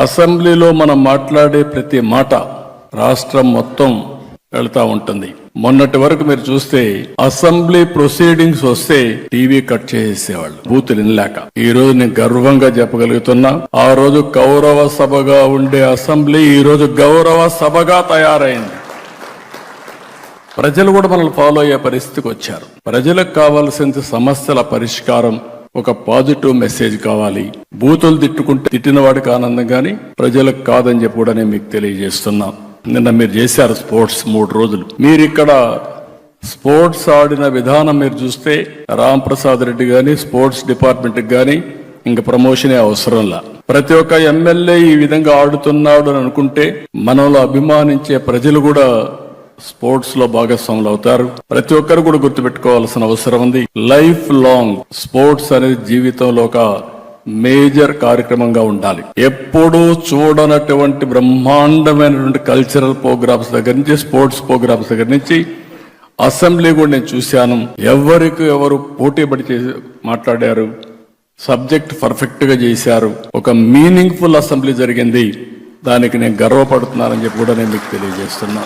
అసెంబ్లీలో మనం మాట్లాడే ప్రతి మాట రాష్ట్రం మొత్తం వెళ్తా ఉంటుంది. మొన్నటి వరకు మీరు చూస్తే అసెంబ్లీ ప్రొసీడింగ్స్ వస్తే టీవీ కట్ చేసేవాళ్ళు బూతులు వినలేక. ఈ రోజు నేను గర్వంగా చెప్పగలుగుతున్నా, ఆ రోజు గౌరవ సభగా ఉండే అసెంబ్లీ ఈ రోజు గౌరవ సభగా తయారైంది. ప్రజలు కూడా మనల్ని ఫాలో అయ్యే పరిస్థితికి వచ్చారు. ప్రజలకు కావాల్సిన సమస్యల పరిష్కారం, ఒక పాజిటివ్ మెసేజ్ కావాలి. బూతులు తిట్టిన వాడికి ఆనందం కానీ ప్రజలకు కాదని చెప్పి కూడా నేను మీకు తెలియజేస్తున్నా. నిన్న మీరు చేశారు స్పోర్ట్స్ 3 రోజులు. మీరు ఇక్కడ స్పోర్ట్స్ ఆడిన విధానం మీరు చూస్తే రాంప్రసాద్ రెడ్డి గాని స్పోర్ట్స్ డిపార్ట్మెంట్ గాని ఇంక ప్రమోషనే అవసరంలా. ప్రతి ఒక్క ఎమ్మెల్యే ఈ విధంగా ఆడుతున్నాడు అని అనుకుంటే మనలో అభిమానించే ప్రజలు కూడా స్పోర్ట్స్ లో భాగస్వాములు అవుతారు. ప్రతి ఒక్కరు కూడా గుర్తుపెట్టుకోవాల్సిన అవసరం ఉంది. లైఫ్ లాంగ్ స్పోర్ట్స్ అనేది జీవితంలో ఒక మేజర్ కార్యక్రమంగా ఉండాలి. ఎప్పుడూ చూడనటువంటి బ్రహ్మాండమైనటువంటి కల్చరల్ ప్రోగ్రామ్స్ దగ్గర నుంచి, స్పోర్ట్స్ ప్రోగ్రామ్స్ దగ్గర నుంచి అసెంబ్లీ కూడా నేను చూశాను. ఎవరు పోటీ పడి మాట్లాడారు, సబ్జెక్ట్ పర్ఫెక్ట్ గా చేశారు. ఒక మీనింగ్ఫుల్ అసెంబ్లీ జరిగింది. దానికి నేను గర్వపడుతున్నానని చెప్పి కూడా నేను మీకు తెలియజేస్తున్నా.